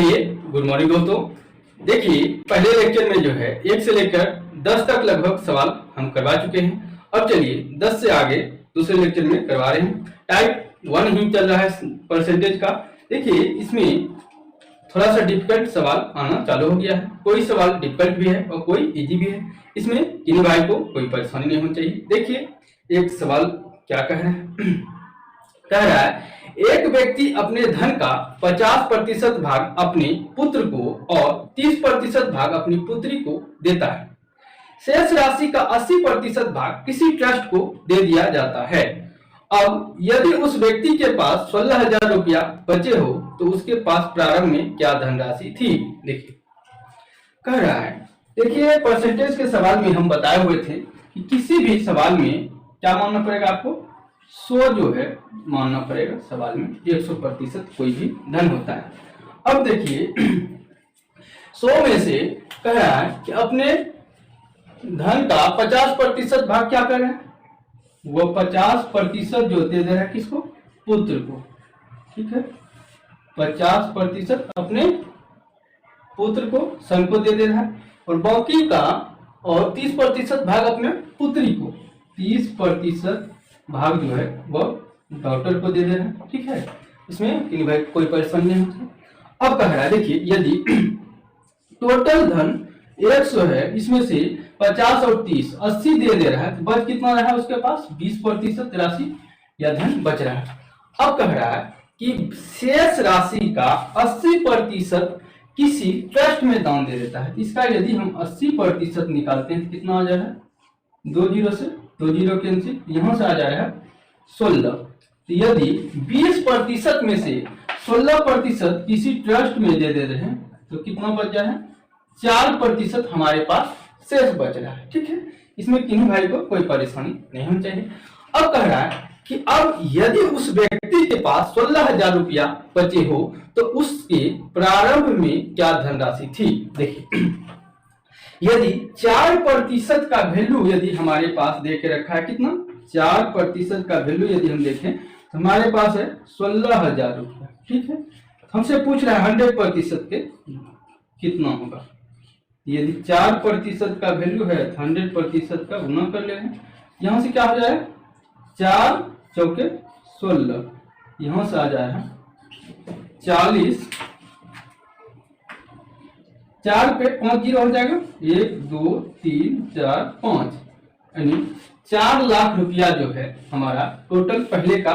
Good morning दोस्तों। देखिए पहले लेक्चर में जो है 1 से लेकर 10 तक लगभग सवाल हम करवा चुके हैं। अब चलिए 10 से आगे दूसरे लेक्चर में करवा रहे हैं। टाइप 1 ही चल रहा है परसेंटेज का। देखिए इसमें थोड़ा सा डिफिकल्ट सवाल आना चालू हो गया है। कोई सवाल डिफिकल्ट भी है और कोई इजी भी है। इसमें किन्हीं भाई को कोई परेशानी नहीं होनी चाहिए। देखिए एक सवाल क्या कह रहा है कह रहा है एक व्यक्ति अपने धन का 50% भाग अपने पुत्र को और 30% भाग अपनी पुत्री को देता है। शेष राशि का 80% भाग किसी ट्रस्ट को दे दिया जाता है। अब यदि उस व्यक्ति के पास 16,000 रुपया बचे हो तो उसके पास प्रारंभ में क्या धनराशि थी। देखिए कह रहा है, देखिए परसेंटेज के सवाल में हम बताए हुए थे कि किसी भी सवाल में क्या मानना पड़ेगा आपको, 100 जो है मानना पड़ेगा। सवाल में 100% कोई भी धन होता है। अब देखिए 100 में से कह रहा है कि अपने धन का 50% भाग क्या कर रहे हैं, वो 50% जो दे रहा है किसको, पुत्र को। ठीक है, 50% अपने पुत्र को, सन को दे रहा है और बाकी का और 30% भाग अपने पुत्री को, 30% भाग जो है वो डॉटर को दे रहा है। ठीक है, इसमें कि भाई कोई परेशानी नहीं होती। अब कह रहा है देखिए यदि टोटल धन 100 है, इसमें से 50 और 30 80 दे रहा है तो बच कितना रहा है उसके पास, 20% राशि या धन बच रहा है। अब कह रहा है कि शेष राशि का 80% किसी ट्रस्ट में दान दे देता है। इसका यदि हम 80% निकालते हैं तो कितना आ जाएगा, 2 जीरो से 2 जीरो कैंसिल, यहां से आ जाएगा 16। तो यदि 20% में से 16% किसी ट्रस्ट में दे रहे हैं तो कितना बच जाए, 4% हमारे पास शेष बच रहा है। ठीक है, इसमें किन्हीं भाई को कोई परेशानी नहीं होनी चाहिए। अब कह रहा है कि अब यदि उस व्यक्ति के पास 16,000 रुपया बचे हो तो उसके प्रारंभ में क्या धनराशि थी। देखिए यदि 4% का वैल्यू यदि हमारे पास दे के रखा है, कितना 4% का वैल्यू यदि हम देखें तो हमारे पास है 16,000 रुपया। ठीक है, हमसे पूछ रहा है 100% के कितना होगा। यदि 4% का वैल्यू है तो 100% का गुना कर ले रहे हैं। यहां से क्या हो जाए, 4 चौके 16, यहां से आ जाए 40, 4 पे 5 जीरो हो जाएगा, 1 2 3 4 5, यानी 4 लाख रुपया जो है हमारा टोटल पहले का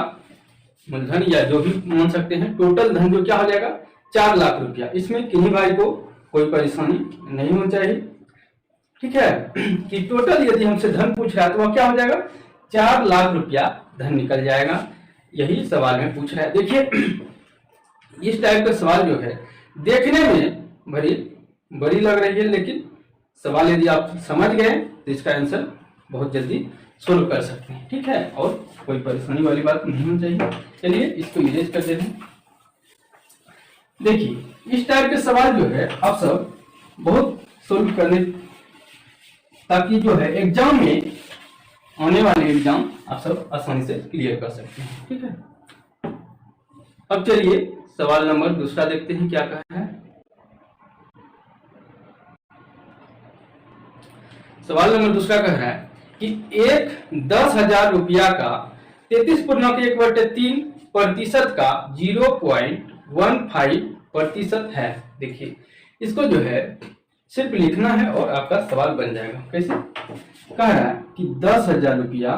मूलधन या जो भी मान सकते हैं, टोटल धन जो क्या हो जाएगा 4 लाख रुपया। इसमें किन्हीं भाई को कोई परेशानी नहीं होनी चाहिए। ठीक है, कि टोटल यदि हमसे धन पूछ रहा है तो वह क्या हो जाएगा, 4 लाख रुपया धन निकल जाएगा। यही सवाल में पूछ रहा है। देखिए इस टाइप का सवाल जो है देखने में बड़ी लग रही है, लेकिन सवाल यदि आप समझ गए तो इसका आंसर बहुत जल्दी सोल्व कर सकते हैं। ठीक है, और कोई परेशानी वाली बात नहीं होनी चाहिए। चलिए इसको इरेज कर देते हैं। देखिए इस टाइप के सवाल जो है आप सब बहुत सोल्व करने, ताकि जो है एग्जाम में आने वाले एग्जाम आप सब आसानी से क्लियर कर सकते हैं। ठीक है, अब चलिए सवाल नंबर दूसरा देखते हैं क्या कहा है। सवाल नंबर दूसरा कह रहा है कि एक 10,000 रुपया का 33.1/3% का 0.15% है। देखिए इसको जो है सिर्फ लिखना है और आपका सवाल बन जाएगा। कैसे, कह रहा है कि 10,000 रुपया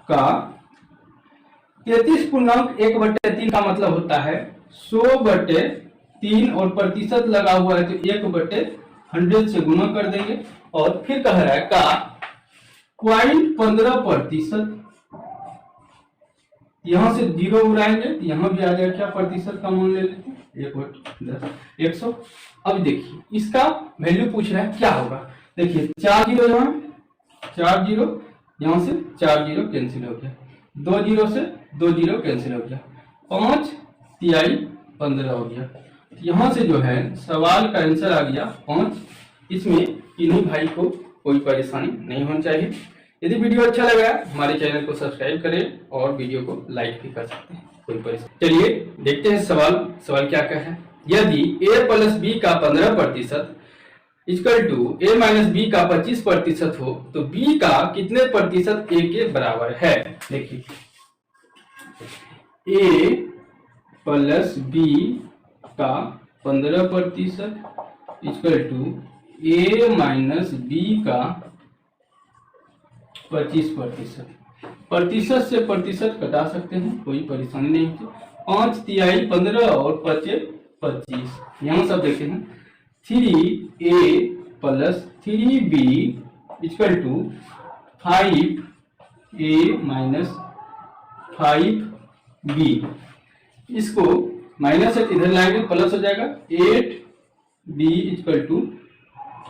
का 33.1/3 का मतलब होता है 100/3 और प्रतिशत लगा हुआ है तो 1/100 से गुना कर देंगे। और फिर कह रहा है का 0.15%, यहां से 0 उड़ाएंगे तो यहां भी आ जाएगा क्या, प्रतिशत का मान ले लेते हैं 1/10 अब देखिए इसका वैल्यू पूछ रहा है क्या होगा। देखिए 4 जीरो, यहाँ 4 जीरो, यहां से 4 जीरो कैंसिल हो गया, 2 जीरो से 2 जीरो कैंसिल हो गया, 5 तिहाई 15 हो गया। यहां से जो है सवाल का आंसर आ गया 5। इसमें किन्हीं भाई को कोई परेशानी नहीं होनी चाहिए। यदि वीडियो अच्छा लगा हमारे चैनल को सब्सक्राइब करें और वीडियो को लाइक भी कर सकते हैं। कोई परेशानी। चलिए देखते हैं सवाल क्या क्या है। यदि a प्लस बी का 15% equal to a minus B का 25% हो तो b का कितने प्रतिशत a के बराबर है। देखिए a प्लस बी का 15% equal to a minus B का 25%। प्रतिशत से प्रतिशत घटा सकते हैं, कोई परेशानी नहीं है। 5 तिहाई 15 और 5 25, यहाँ सब देखते हैं। 3a plus 3b equal to 5a minus 5b। इसको माइनस एक इधर लाएंगे प्लस हो जाएगा। 8b equal to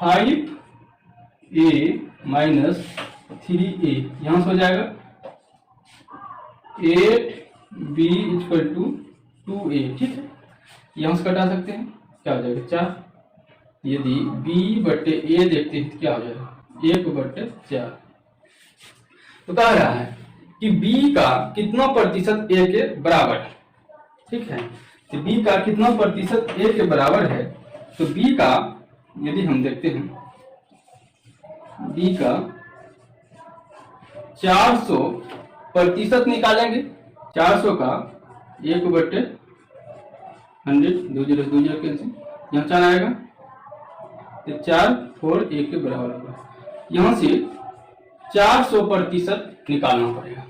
5a minus 3a, यहाँ से हो जाएगा 8b इक्वल टू 2a। ठीक है, यहाँ से घटा सकते हैं, क्या हो जाएगा 4। यदि b बटे a देखते हैं तो क्या हो जाएगा 1 बटे 4। तो कह रहा है कि b का कितना प्रतिशत a के बराबर है। ठीक है, तो b का कितना प्रतिशत a के बराबर है, तो b का यदि हम देखते हैं b का 400% निकालेंगे। 400 का 1 बटे 100, 2 0 2 0 कैंसिल, यहाँ 4 आएगा तो 4 4 1 के बराबर होगा। यहाँ से 400% निकालना पड़ेगा।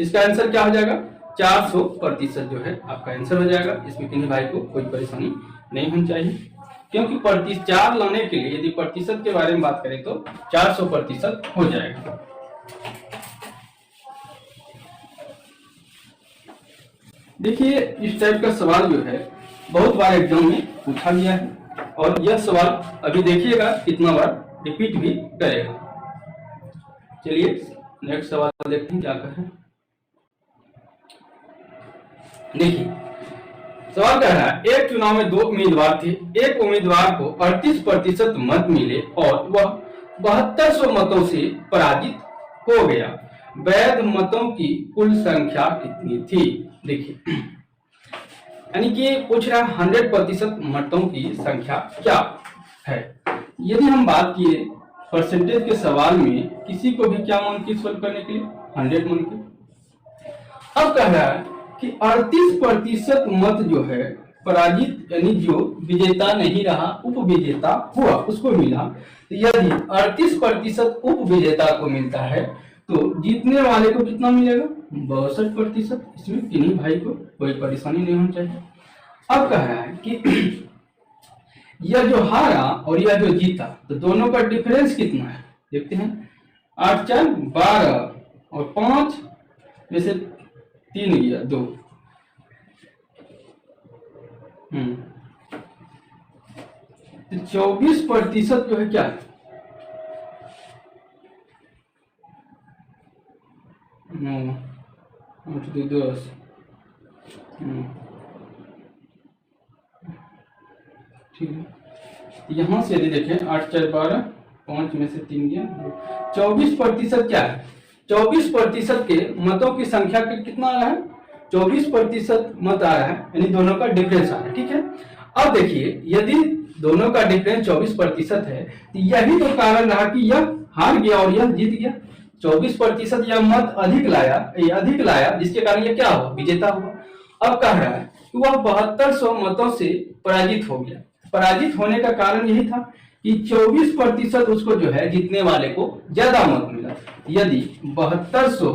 इसका आंसर क्या हो जाएगा 400% जो है आपका आंसर हो जाएगा। इसमें किन्हीं भाई को कोई परेशानी नहीं होनी चाहिए, क्योंकि 4 लाने के लिए यदि प्रतिशत के बारे में बात करें तो 400% हो जाएगा। देखिए इस टाइप का सवाल जो है बहुत बार एग्जाम में पूछा गया है, और यह सवाल अभी देखिएगा कितना बार रिपीट भी करेगा। चलिए नेक्स्ट सवाल देखते हैं क्या कह है। देखिए सवाल कह रहा है, एक चुनाव में 2 उम्मीदवार थे। एक उम्मीदवार को 38% मत मिले और वह 7200 मतों से पराजित हो गया। वैध मतों की कुल संख्या कितनी थी। देखिए यानी कि पूछ रहा है 100% मतों की संख्या क्या है। यदि हम बात किए परसेंटेज के सवाल में, किसी को भी क्या मान के सॉल्व करने के लिए 100 मान के। अब कह रहा है कि 38% मत जो है पराजित यानी जो विजेता नहीं रहा उपविजेता हुआ उसको मिला। तो यदि 38% उपविजेता को मिलता है तो जीतने वाले को कितना मिलेगा 62%। इसमें किन्हीं भाई को कोई परेशानी नहीं होनी चाहिए। अब कह रहा है कि यह जो हारा और यह जो जीता तो दोनों का डिफरेंस कितना है। देखते हैं 8 4 12 और 5 में से 3 गया 2। तो 24% जो है क्या है 9 8 2 10। ठीक है, यहाँ से यदि देखें 8 4 12 5 में से 3 गया 24% क्या है। 24% के मतों की संख्या के कितना आ रहा है 24% मत आ रहा है, यानी दोनों का डिफरेंस आ रहा है। ठीक है, अब देखिए यदि दोनों का डिफरेंस 24% है तो यही तो कारण रहा कि यह हार गया और यह जीत गया। 24% यह मत अधिक लाया जिसके कारण यह क्या हुआ विजेता हुआ। अब कह रहा है कि वह 7200 मतों से पराजित हो गया। पराजित होने का कारण यही था कि 24% उसको जो है जीतने वाले को ज्यादा मत मिला। यदि 7200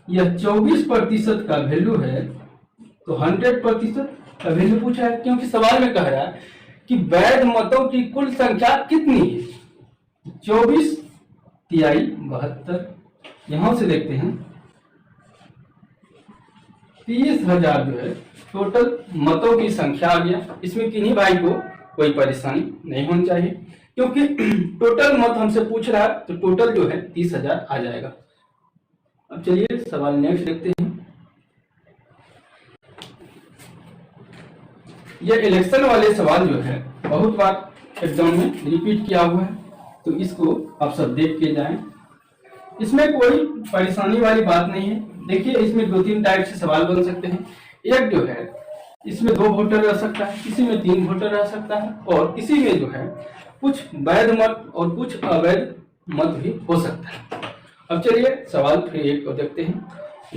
यह 24% का वैल्यू है तो 100% का वैल्यू पूछा है, क्योंकि सवाल में कह रहा है कि वैध मतों की कुल संख्या कितनी है 24 तिहाई 72। यहां से देखते हैं 30,000 जो है टोटल मतों की संख्या आ गया। इसमें किन्हीं भाई को कोई परेशानी नहीं होनी चाहिए, क्योंकि टोटल मत हमसे पूछ रहा है तो टोटल जो है 30,000 आ जाएगा। अब चलिए सवाल नेक्स्ट देखते हैं। यह इलेक्शन वाले सवाल जो है बहुत बार एग्जाम में रिपीट किया हुआ है, तो इसको आप सब देख के जाएं। इसमें कोई परेशानी वाली बात नहीं है। देखिए इसमें दो तीन टाइप से सवाल बन सकते हैं। एक जो है इसमें 2 वोटर रह सकता है, किसी में 3 वोटर रह सकता है, और किसी में जो है कुछ वैध मत और कुछ अवैध मत भी हो सकता है। अब चलिए सवाल फिर एक को देखते हैं।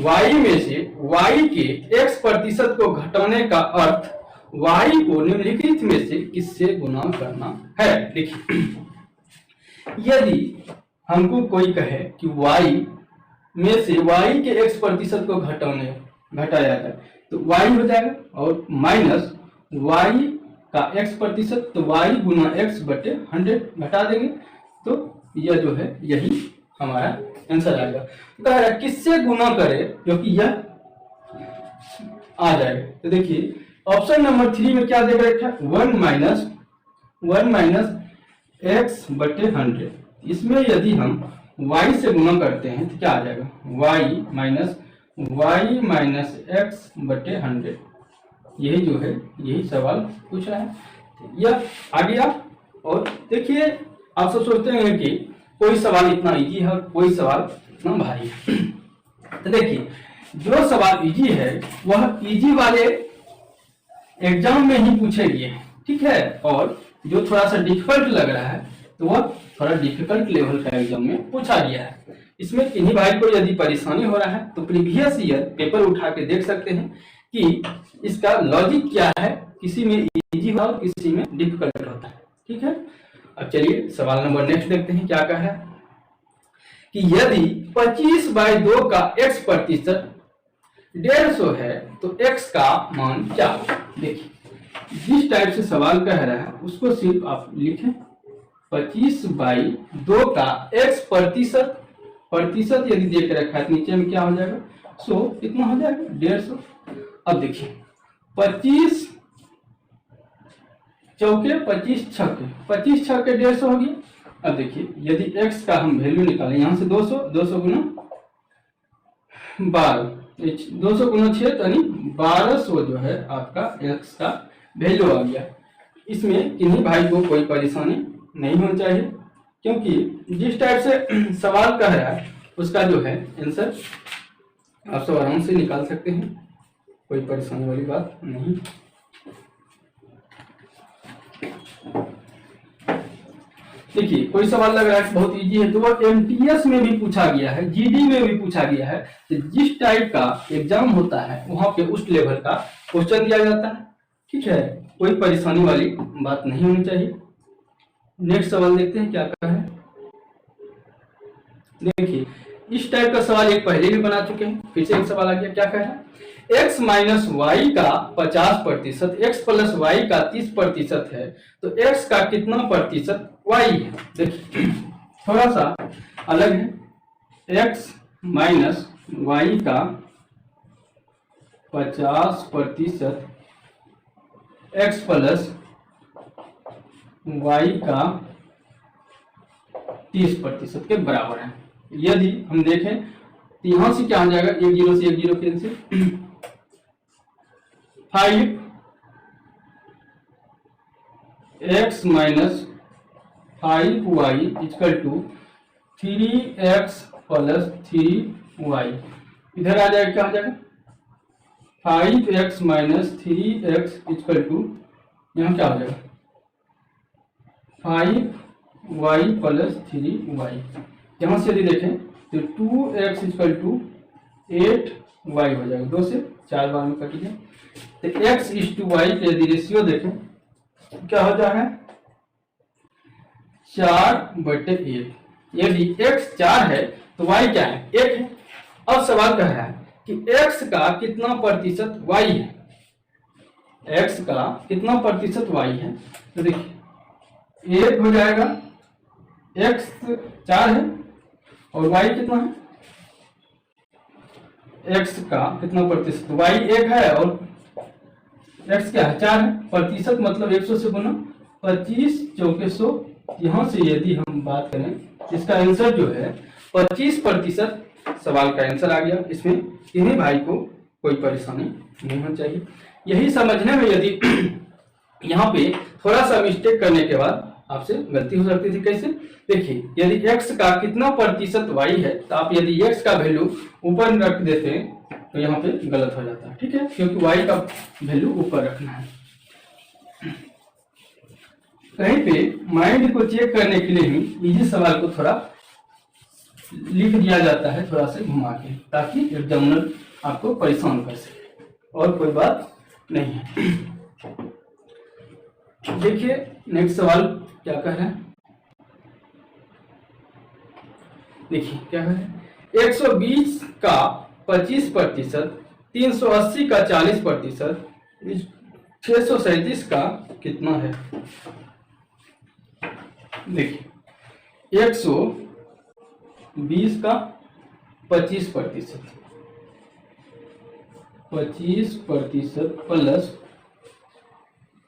y में से y के x प्रतिशत को घटाने का अर्थ y को निम्नलिखित में से किससे गुना करना है। देखिए यदि हमको कोई कहे कि y में से y के x प्रतिशत को घटाया जाए तो y हो जाएगा, और माइनस y का x प्रतिशत तो y गुना x बटे 100 घटा देंगे तो यह जो है यही हमारा आंसर आएगा। तो कह रहा है किससे गुना करे जो कि यह आ जाएगा। तो देखिए ऑप्शन नंबर 3 में क्या दे रखा है, 1 माइनस x बटे 100। इसमें यदि हम y से गुना करते हैं तो क्या आ जाएगा, y माइनस x बटे 100। यही जो है यही सवाल पूछ रहा है। यह आ गया। और देखिए आप सब सोचते हैं कि कोई सवाल इतना इजी है और कोई सवाल इतना भारी है। तो देखिए जो सवाल इजी है वह इजी वाले एग्जाम में ही पूछे गए हैं, ठीक है, और जो थोड़ा सा डिफिकल्ट लग रहा है तो वह थोड़ा डिफिकल्ट लेवल का एग्जाम में पूछा गया है। इसमें किन्हीं भाई को यदि परेशानी हो रहा है तो प्रीवियस ईयर पेपर उठा के देख सकते हैं कि इसका लॉजिक क्या है, किसी में इजी होता है और किसी में डिफिकल्ट होता है, ठीक है। अब चलिए सवाल नंबर नेक्स्ट देखते हैं क्या कहा है कि यदि 25/2 का x प्रतिशत 150 है तो x का मान क्या होगा। देखिए जिस टाइप से सवाल कह रहा है उसको सिर्फ आप लिखें, 25/2 का x प्रतिशत यदि देख रखा है तो नीचे में क्या हो जाएगा, 100 कितना हो जाएगा 150। अब देखिए 25 चौके 25 छक्के 25 छक्के 150 हो गया। अब देखिए यदि x का हम वैल्यू निकालें यहाँ से 200 गुना 12, 200 गुना 6 यानी 1200 जो है आपका x का वैल्यू आ गया। इसमें किन्हीं भाई को कोई परेशानी नहीं होनी चाहिए, क्योंकि जिस टाइप से सवाल कह रहा है उसका जो है आंसर आप सब आराम से निकाल सकते हैं, कोई परेशानी वाली बात नहीं। देखिए कोई सवाल लग रहा है बहुत इजी है तो वह एमटीएस में भी पूछा गया है, जीडी में भी पूछा गया है। तो जिस टाइप का एग्जाम होता है वहां पे उस लेवल का क्वेश्चन दिया जाता है, ठीक है, कोई परेशानी वाली बात नहीं होनी चाहिए। नेक्स्ट सवाल देखते हैं क्या कहा है। देखिए इस टाइप का सवाल एक पहले भी बना चुके हैं, फिर से एक सवाल आ गया। क्या कह रहा है, x माइनस वाई का 50%, x प्लस वाई का 30% है तो x का कितना प्रतिशत y है। देखिए थोड़ा सा अलग है, x माइनस वाई का 50%, x प्लस वाई का 30% के बराबर है। यदि हम देखें तो यहां से क्या हो जाएगा, 1 0 से 1 0 cancel, 5x minus 5y equal to 3x plus 3y। इधर आ जाएगा क्या हो जाएगा, 5x minus 3x equal to यहाँ क्या हो जाएगा 5y प्लस 3y। यहाँ से यदि देखें तो 2x इक्वल टू 8y हो जाएगा, 2 से 4 बार में कट गया। तो x इज टू वाई के यदि रेशियो देखें क्या हो जाएगा 4/1। यदि x 4 है तो y क्या है 1 है। अब सवाल कह रहा है कि x का कितना प्रतिशत y है, x का कितना प्रतिशत y है। तो देखिए 1 हो जाएगा, x 4 है और y कितना है, x का कितना प्रतिशत, y 1 है और x क्या है 4 है। प्रतिशत मतलब 100 से गुना 25 चौके 100। यहाँ से यदि हम बात करें इसका आंसर जो है 25% सवाल का आंसर आ गया। इसमें किन्हीं भाई को कोई परेशानी नहीं होनी चाहिए। यही समझने में यदि यहाँ पे थोड़ा सा मिस्टेक करने के बाद आपसे गलती हो सकती थी। कैसे? देखिए, यदि x का कितना प्रतिशत y है, तो आप यदि x का वैल्यू ऊपर रख देते हैं तो यहाँ पे गलत हो जाता है, ठीक है, क्योंकि y का वैल्यू ऊपर रखना है। कहीं पे माइंड को चेक करने के लिए ही इसी सवाल को थोड़ा लिख दिया जाता है, थोड़ा सा घुमा के, ताकि एग्जामिनर आपको परेशान कर सके, और कोई बात नहीं है। देखिए नेक्स्ट सवाल क्या कह रहे हैं, देखिए क्या कह रहे हैं, 120 का 25%, 380 का 40%, 637 का कितना है? देखिए 120 का 25% प्लस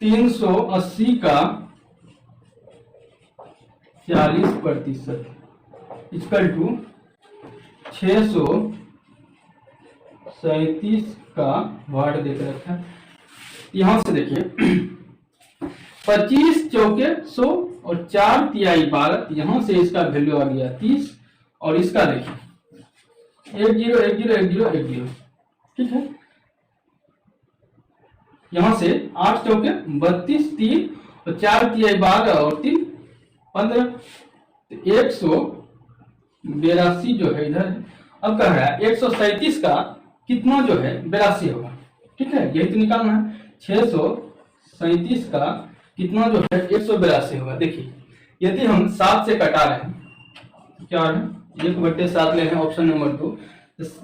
380 का 40% इक्वल टू 637 का वाट देकर रखा है। यहां से देखिए 25 चौके 100 और 4 तिहाई 12, यहां से इसका वैल्यू आ गया 30, और इसका देखिए 10 10 10 10 10, ठीक है। यहां से 8 चौके 32, 3 और 4 तिहाई 12 और 3 15, 182 जो है इधर है। अब कह रहा है 137 का कितना जो है 82 होगा, ठीक है, यही तो निकालना है। 637 का कितना जो है 182 होगा। देखिए यदि हम 7 से कटा रहे हैं, क्या है 1/7 ले रहे हैं, ऑप्शन नंबर 2,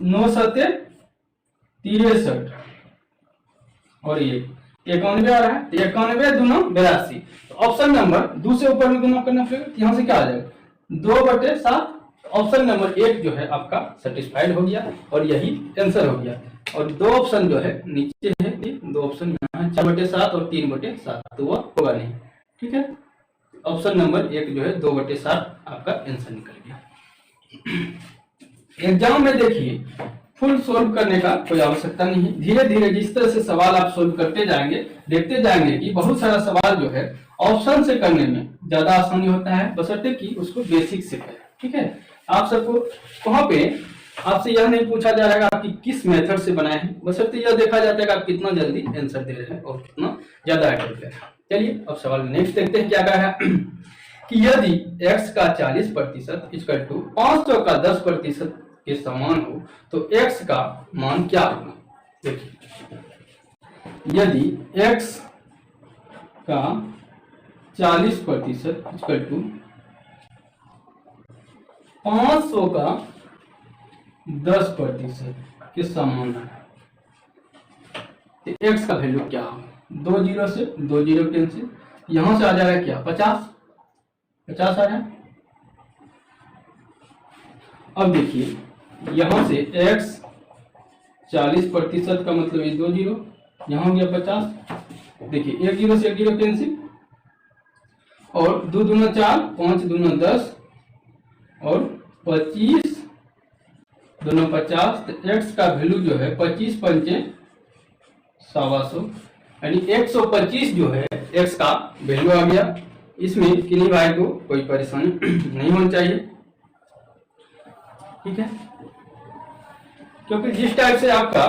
9 7 63 और ये 91 आ रहा है, 91 दूना 82, तो ऑप्शन नंबर 2 से ऊपर में गुना करना पड़ेगा, यहाँ से क्या आ जाएगा 2/7। ऑप्शन नंबर 1 जो है आपका सेटिस्फाइड हो गया, और यही आंसर हो गया। और 2 ऑप्शन जो है नीचे है, 2 ऑप्शन यहाँ 4/7 और 3/7, तो वह होगा नहीं, ठीक है। ऑप्शन नंबर 1 जो है 2/7 आपका आंसर निकल गया। एग्जाम में देखिए फुल सोल्व करने का कोई आवश्यकता नहीं है, धीरे धीरे जिस तरह से सवाल आप सोल्व करते जाएंगे, देखते जाएंगे कि बहुत सारा सवाल जो है ऑप्शन से करने में ज्यादा आसानी होता है, बशर्ते कि उसको बेसिक से करें, ठीक है। आप सबको वहां पे आपसे यह नहीं पूछा जा रहा है कि किस मेथड से बनाए हैं, बशर्ते यह देखा जाता है कि आप कितना जल्दी आंसर दे रहे हैं और कितना ज्यादा अटेम्प्ट कर रहे हैं। चलिए अब सवाल नेक्स्ट देखते हैं क्या कहा है कि यदि x का 40% इक्वल टू 500 का 10% के समान हो तो x का मान क्या होगा। देखिए यदि x का 40% इक्वल टू 500 का 10% के समान है, तो x का वैल्यू क्या होगा। 2 जीरो से 2 जीरो कैंसिल, यहां से आ जाएगा क्या 50 आ जाए। अब देखिए यहां से x 40% का मतलब ये 2 जीरो, यहां हो गया 50। देखिए 1 जीरो से 1 जीरो कैंसिल, और 2 दूना 4, 5 दूना 10 और 25 दोनों 50, तो x का वैल्यू जो है 25 पंचे 125, यानी 125 जो है x का वैल्यू आ गया। इसमें किन्हीं भाई को कोई परेशानी नहीं होनी चाहिए, ठीक है, क्योंकि जिस टाइप से आपका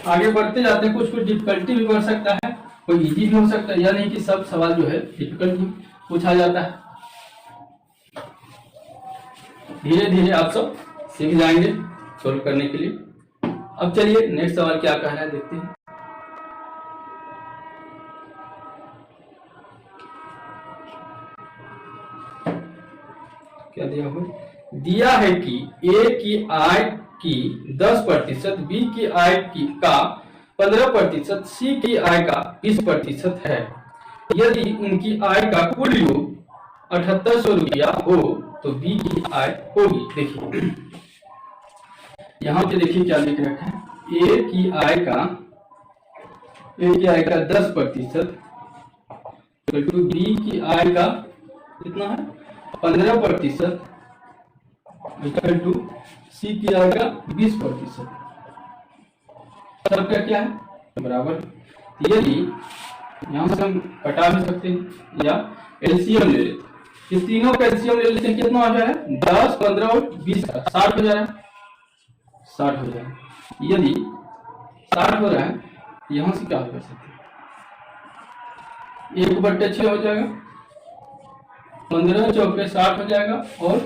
आगे बढ़ते जाते हैं कुछ डिफिकल्टी भी बढ़ सकता है, कोई इजी भी हो सकता है, या नहीं कि सब सवाल जो है डिफिकल्ट ही पूछा जाता है। धीरे धीरे आप सब सीख जाएंगे सोल्व करने के लिए। अब चलिए नेक्स्ट सवाल क्या कह रहा है देखते हैं। क्या दिया है कि a की आय की 10%, b की आय का 15%, c की आय का 20% है। यदि उनकी आय का कुल योग 7800 रुपया हो तो b की आय होगी। देखिए यहाँ पे देखिए क्या लिख रखा है, a की आय का 10% तो b की आय का कितना है 15% इक्वल टू सी की आय का 20%, सबका क्या है बराबर। यदि यहाँ से हम कटा भी सकते हैं या एलसीएम ले लेते हैं। इस तीनों का एलसीएम ले लेते हैं, कितना हो जाए 10, 15 और 20 का 60 हो जा रहा है, 60 हो जाए। यदि 60 हो रहा है यहाँ से क्या कर सकते हैं, 1/6 हो जाएगा, 15 चौके 60 हो जाएगा और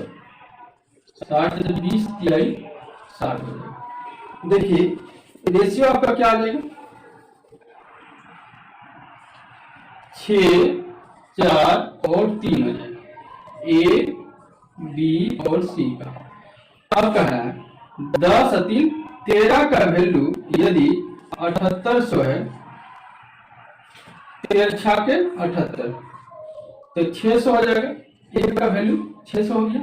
60 से 20 तिहाई 60 हो जाएगा। देखिए रेशियो आपका क्या आ जाएगा, 6, 4 और 3 हो जाएगा, ए, बी और सी का। अब कह रहा है 10 और 3 13 का वैल्यू यदि 7800 है, 13 छाके 78 तो 600 हो जाएगा, ए का वैल्यू 600 हो गया।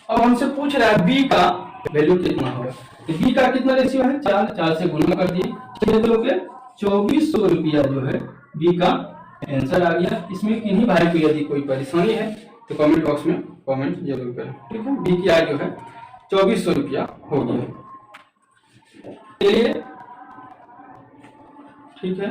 अब हमसे पूछ रहा है बी का वैल्यू कितना होगा, तो बी का कितना रेशियो है 4, 4 से गुना कर दिए, 6 2 के 2400 रुपया जो है बी का आंसर आ गया। इसमें किन्हीं भाई को यदि कोई परेशानी है तो कमेंट बॉक्स में कमेंट जरूर करें, ठीक है। बी की आय जो है 2400 रुपया हो गया, चलिए ठीक है।